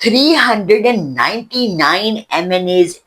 399 MNAs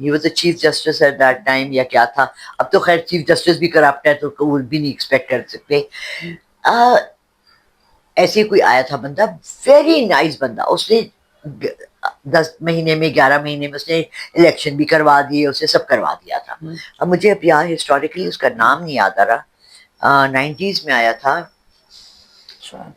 he was the chief justice at that time یا کیا تھا, اب تو خیر چیف جسٹس بھی کرپٹ ہے تو وہ بھی نہیں ایکسپیکٹ کر سکتے. ایسے کوئی آیا تھا بندہ, ویری نائس بندہ, اس نے 10 مہینے میں 11 مہینے میں اس نے الیکشن بھی کروا دیے, اسے سب کروا دیا تھا. اب مجھے اب یہاں ہسٹوریکلی اس کا نام نہیں یاد آ رہا, 90s میں آیا تھا,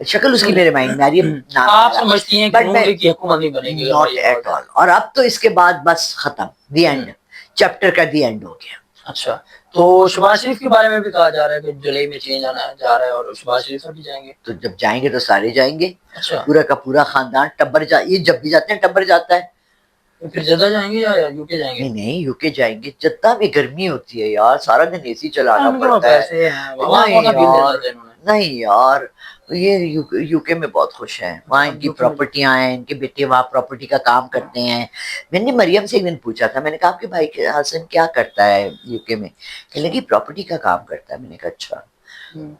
شکل اس کی میرے مائنڈ میں آ رہی ہے, آپ سمجھتی ہیں کہ نون لیگ کی حکومت نہیں بنے گی؟ Not at all. اور اب تو اس کے بعد بس ختم, دی اینڈ, چیپٹر کا دی اینڈ ہو گیا. اچھا, تو شہباز شریف کے بارے میں بھی کہا جا رہا ہے کہ جولائی میں چینج آنا جا رہا ہے اور شہباز شریف بھی جائیں گے. تو جب جائیں گے تو سارے جائیں گے, اچھا, پورا کا پورا خاندان. ٹبر یہ جب بھی جاتے ہیں ٹبر جاتا ہے. پھر جدہ جائیں گے یا یو کے جائیں گے؟ نہیں یو کے جائیں گے. جدہ میں گرمی ہوتی ہے یار, سارا دن اے سی چلانا پڑتا ہے. نہیں یار, یہ یو کے میں بہت خوش ہیں, وہاں ان کی پراپرٹیاں ہیں, ان کے بیٹے وہاں پراپرٹی کا کام کرتے ہیں. میں نے مریم سے ایک دن پوچھا تھا, میں نے کہا آپ کے بھائی کے حسن کیا کرتا ہے یو کے میں؟ کہنے لگی پراپرٹی کا کام کرتا ہے. میں نے کہا اچھا.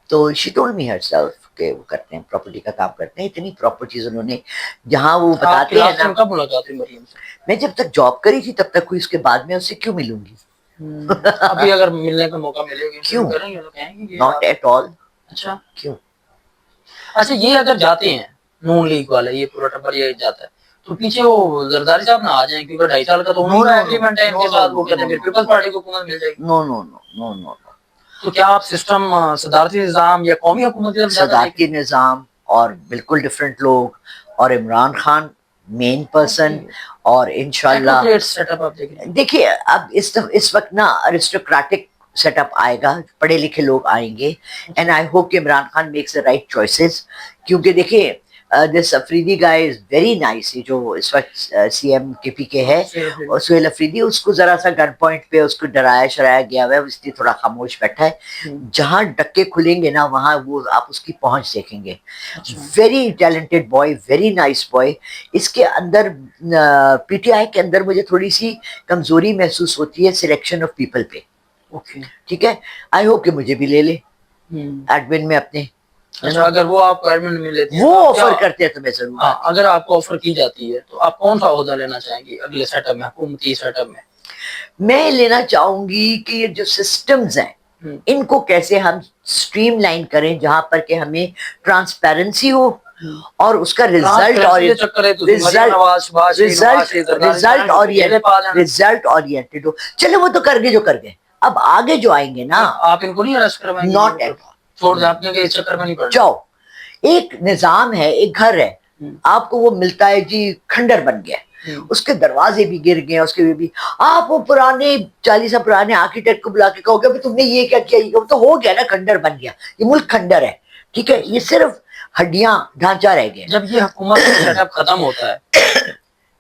تو she told me her self کہ وہ کرتے ہیں, پراپرٹی کا کام کرتے ہیں. اتنی پراپرٹیز انہوں نے, جہاں وہ بتاتے ہیں نا. کب ملاقات ہوئی مریم سے؟ میں جب تک جاب کری تھی تب تک ہوئی, اس کے بعد میں اس سے کیوں ملوں گی؟ ابھی اگر ملنے کا موقع ملے گا کیوں؟ Not at all. اچھا, کیوں؟ اچھا, یہ اگر جاتے ہیں نون لیگ والے, یہ پورا ٹبر یہ جاتا ہے, تو پیچھے وہ زرداری صاحب نہ آ جائیں, کیونکہ 2.5 سال کا تو انہوں نے ایگریمنٹ ہے ان کے ساتھ, وہ کہتے ہیں پھر پیپلز پارٹی کو حکومت مل جائے گی. نو نو نو نو نو. تو کیا آپ سسٹم صدارتی نظام یا قومی حکومت کی طرف جاتے ہیں؟ صدارتی نظام اور بالکل ڈفرینٹ لوگ, اور عمران خان مین پرسن, اور انشاءاللہ دیکھیے اب اس وقت نا ارسٹوکریٹک سیٹ اپ آئے گا, پڑھے لکھے لوگ آئیں گے, اینڈ آئی ہوپ کہ Imran Khan makes the right choices. کیونکہ دیکھیے دس افریدی گائے از ویری نائس, جو اس وقت سی ایم کے پی کے ہے, اور سہیل افریدی, اس کو ذرا سا گن پوائنٹ پہ اس کو ڈرایا شرایا گیا ہوا ہے, اس لیے تھوڑا خاموش بیٹھا ہے. جہاں ڈکے کھلیں گے نا وہاں وہ آپ اس کی پہنچ دیکھیں گے. Very talented boy, very nice boy. اس کے اندر پی ٹی آئی کے اندر مجھے تھوڑی سی کمزوری محسوس ہوتی ہے سلیکشن آف پیپل پہ. ٹھیک ہے, آئی ہوپ کہ مجھے بھی لے لے ایڈمن میں اپنے. اچھا, اگر وہ آپ کو ایڈمن میں لیتے ہیں, وہ آفر کرتے ہیں تو میں ضرور. اگر آپ کو آفر کی جاتی ہے تو آپ کون سا عہدہ لینا چاہیں گی اگلے سیٹ اپ میں, حکومتی سیٹ اپ میں؟ میں لینا چاہوں گی کہ یہ جو سسٹمز ہیں ان کو کیسے ہم سٹریم لائن کریں, جہاں پر کہ ہمیں ٹرانسپیرنسی ہو اور اس کا رزلٹ اورینٹڈ ہو. چلو وہ تو کر گئے جو کر گئے, اب آگے جو آئیں گے نا, آپ ان کو نہیں ارسٹ کروائیں گے؟ Not at all. چھوڑ دیں, آپ کے اس چکر میں نہیں پڑنا. جاؤ, ایک نظام ہے, ایک گھر ہے, آپ کو وہ ملتا ہے جی کھنڈر بن گیا, اس کے دروازے بھی گر گئے, اس کے بھی آپ وہ پرانے 40 سال پرانے آرکیٹیکٹ کو بلا کے کہو گے تم نے یہ کیا کیا, یہ تو ہو گیا نا, کھنڈر بن گیا, یہ ملک کھنڈر ہے. ٹھیک ہے, یہ صرف ہڈیاں ڈھانچہ رہ گئے. جب یہ حکومت کا سیٹ اپ ختم ہوتا ہے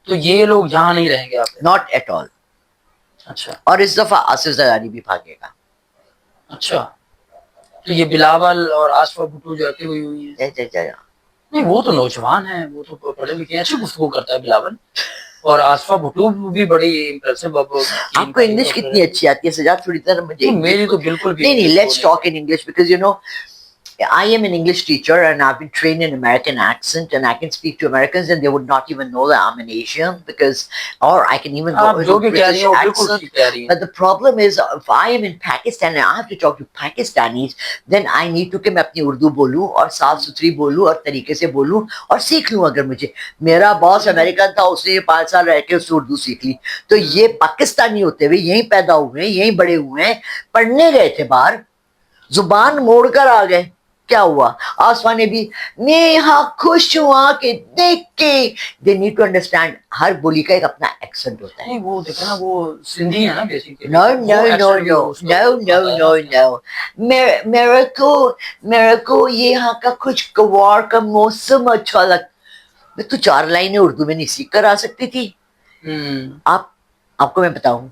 تو یہ لوگ یہاں نہیں رہیں گے آپ؟ Not at all. اچھا, اور اس دفعہ آصف زرداری بھی بھاگے گا. اچھا, تو یہ بلاول اور آصفہ بھٹو جو اکیلی ہوئی ہے, نہیں وہ تو نوجوان ہیں, وہ تو پڑھے لکھے ہیں, اچھی گفتگو کرتا ہے بلاول, اور آصفہ بھٹو بھی بڑی امپریسو. آپ کو انگلش کتنی اچھی آتی ہے سجاد؟ تھوڑی طرح مجھے میری تو بالکل بھی نہیں. Let's talk in English because you know I am an English teacher and I've been trained in American accent and I can speak to Americans and they would not even know that I'm an Asian because, or I can even go into British accent. But the problem is if I am in Pakistan and I have to talk to Pakistanis, then I need to کہ میں اپنی اردو بولوں اور صاف ستھری بولوں اور طریقے سے بولوں اور سیکھ لوں. اگر مجھے میرا باس امریکن تھا, اس نے 5 سال رہ کے اس سے اردو سیکھ لی, تو یہ پاکستانی ہوتے ہوئے یہیں پیدا ہوئے ہیں, یہیں بڑے ہوئے ہیں, پڑھنے گئے تھے باہر, زبان موڑ کر آ گئے. کیا ہوا؟ آسمان نے بھی میں یہاں خوش ہوا کہ دیکھ کے they need to understand ہر بولی کا ایک اپنا ایکسنٹ ہوتا ہے. وہ دیکھیں نا, وہ سندھی ہے نا basically. No no no no no no no no میرے کو یہ یہاں کا خوشگوار کا موسم اچھا لگتا. تو 4 لائنیں اردو میں نہیں سیکھ کر آ سکتی تھی؟ آپ کو میں بتاؤں,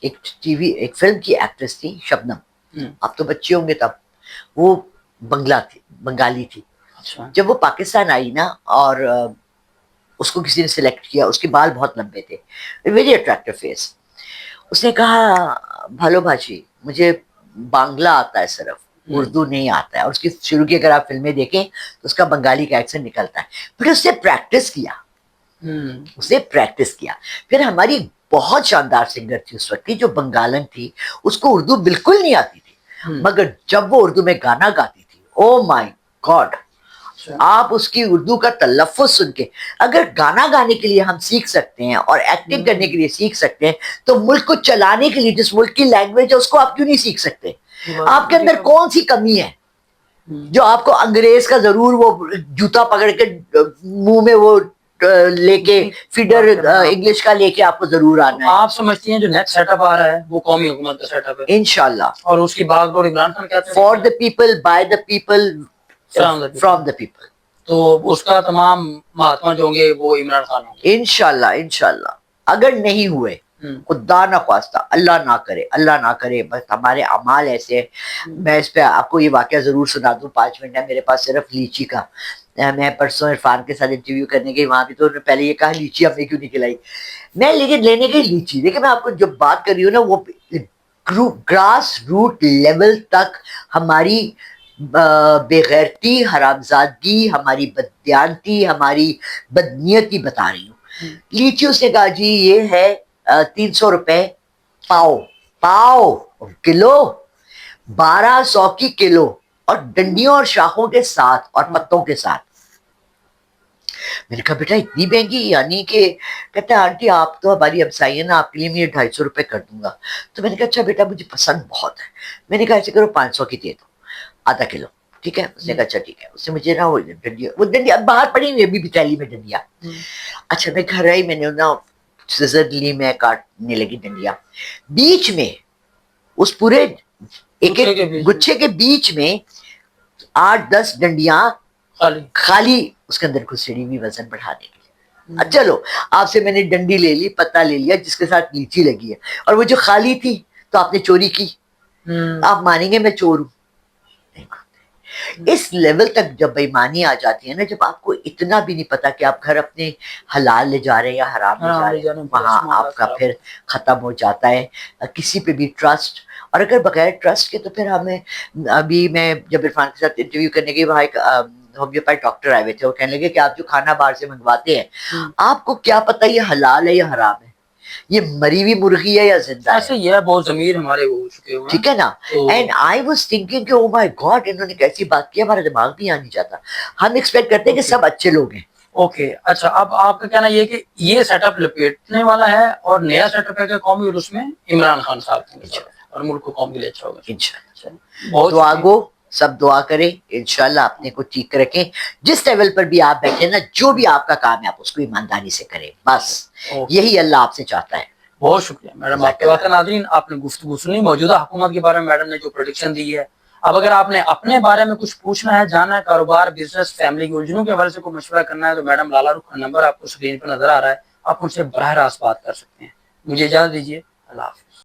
ایک ٹی وی ایک فلم کی ایکٹریس تھی شبنم, آپ تو بچے ہوں گے تب, وہ بنگالی تھی. جب وہ پاکستان آئی نا اور اس کو کسی نے سلیکٹ کیا, اس کے بال بہت لمبے تھے, ویری اٹریکٹیو فیس. اس نے کہا بھالو بھاجی مجھے بانگلہ آتا ہے صرف, اردو نہیں آتا ہے. اور اس کی شروع کی اگر آپ فلمیں دیکھیں تو اس کا بنگالی کا ایکسنٹ نکلتا ہے. پھر اس نے پریکٹس کیا, پھر ہماری بہت شاندار سنگر تھی اس وقت کی, جو بنگالن تھی, اس کو اردو بالکل نہیں آتی تھی, مگر جب وہ اردو میں گانا گاتی تھی, او مائی گاڈ, آپ اس کی اردو کا تلفظ سن کے, اگر گانا گانے کے لیے ہم سیکھ سکتے ہیں اور ایکٹنگ کرنے کے لیے سیکھ سکتے ہیں, تو ملک کو چلانے کے لیے جس ملک کی لینگویج ہے اس کو آپ کیوں نہیں سیکھ سکتے؟ آپ کے اندر کون سی کمی ہے جو آپ کو انگریز کا ضرور وہ جوتا پکڑ کے منہ میں وہ لے کے فیڈر انگلش کا لے کے آپ کو ضرور آنا ہے؟ آپ سمجھتی ہیں جو نیکسٹ سیٹ اپ آ رہا ہے وہ قومی حکومت کا سیٹ اپ ہے انشاءاللہ, اور اس کی باغ ڈور عمران خان کہتے ہیں for the people, by the people, from the people. تو اس کا تمام مہاتما جو ہوں گے وہ عمران خان ہوں گے انشاءاللہ انشاءاللہ. اگر نہیں ہوئے, خدا نہ خواستہ, اللہ نہ کرے, اللہ نہ کرے, بس ہمارے اعمال ایسے ہیں. میں اس پہ آپ کو یہ واقعہ ضرور سنا دوں, 5 منٹ ہے میرے پاس صرف لیچی کا. میں پرسوں عرفان کے ساتھ انٹرویو کرنے گئی وہاں بھی, تو انہوں نے پہلے یہ کہا لیچی ہم نے کیوں نہیں کھلائی. میں لیکن لینے گئی لیچی. دیکھیں میں آپ کو جب بات کر رہی ہوں نا, وہ گراس روٹ لیول تک ہماری بے غیرتی, حرامزادگی, ہماری بددیانتی, ہماری بدنیتی بتا رہی ہوں. لیچی اس نے کہا جی یہ ہے 300 روپے پاؤ کلو, 1200 کی کلو, اور ڈنڈیوں اور شاخوں کے ساتھ اور پتوں کے ساتھ. میں نے کہا بیٹا اتنی مہنگی, یعنی کہ کہتا ہے آنٹی آپ تو ہماری ہمسائی ہیں نا, آپ کے لیے میں یہ 250 روپے کر دوں گا. تو میں نے کہا اچھا بیٹا مجھے پسند بہت ہے. میں نے کہا ایسے کرو 500 کی دے دو, آدھا کلو, ٹھیک ہے؟ اس نے کہا اچھا ٹھیک ہے. اس نے مجھے نا وہ ڈنڈیا باہر پڑی ہوئی ابھی بھی تھیلی میں ڈنڈیا. اچھا میں گھر آئی, میں نے نا سیزر لی, میں کاٹنے لگی ڈنڈیا. بیچ میں اس پورے ایک گچھے کے بیچ میں 8-10 ڈنڈیاں خالی اس کے اندر گھسڑی ہوئی وزن بڑھانے کے لیے. چلو آپ سے میں نے ڈنڈی لے لی, پتا لے لیا جس کے ساتھ لیچی لگی ہے, اور وہ جو خالی تھی تو آپ نے چوری کی. آپ مانیں گے میں چور ہوں؟ اس لیول تک جب بےایمانی آ جاتی ہے نا, جب آپ کو اتنا بھی نہیں پتا کہ آپ گھر اپنے حلال لے جا رہے ہیں یا حرام لے جا رہے ہیں, وہاں آپ کا پھر ختم ہو جاتا ہے کسی پہ بھی ٹرسٹ. اور اگر بغیر ٹرسٹ کے, تو پھر ہمیں, ابھی میں جب عرفان کے ساتھ انٹرویو کرنے گئی, وہاں ایک ہومیوپیتھ ڈاکٹر آئے ہوئے تھے, وہ کہنے لگے کہ آپ جو کھانا باہر سے منگواتے ہیں, آپ کو کیا پتا یہ حلال ہے یا حرام ہے, یہ مری ہوئی مرغی ہے یا زندہ ہے؟ ایسے یہ بہت ضمیر ہمارے وہ ہو چکے ہوئے, ٹھیک ہے نا. اینڈ آئی واز تھنکنگ کہ او مائی گاڈ انہوں نے کیسی بات کی, ہمارا دماغ بھی آ نہیں جاتا. ہم ایکسپیکٹ کرتے ہیں کہ سب اچھے لوگ ہیں. اوکے اچھا, اب آپ کا کہنا یہ کہ یہ سیٹ اپ لپیٹنے والا ہے, اور نیا سیٹ اپ ہے کہ قومی اور اس میں عمران خان صاحب اور ملک کو قوم کے لیے اچھا ہوگا انشاءاللہ. دعا گو, سب دعا کریں انشاءاللہ, اپنے کو ٹھیک رکھیں. جس لیول پر بھی آپ بیٹھے نا, جو بھی آپ کا کام ہے آپ اس کو ایمانداری سے کریں, بس یہی اللہ آپ سے چاہتا ہے. بہت شکریہ میڈم آپ کے بات. ناظرین آپ نے گفتگو سنی موجودہ حکومت کے بارے میں, میڈم نے جو پریڈکشن دی ہے. اب اگر آپ نے اپنے بارے میں کچھ پوچھنا ہے, جاننا ہے, کاروبار, بزنس, فیملی کی الجھنوں کے حوالے سے کوئی مشورہ کرنا ہے, تو میڈم لالا رخ کا نمبر آپ کو اسکرین پر نظر آ رہا ہے, آپ ان سے براہ راست بات کر سکتے ہیں. مجھے اجازت دیجیے, اللہ حافظ.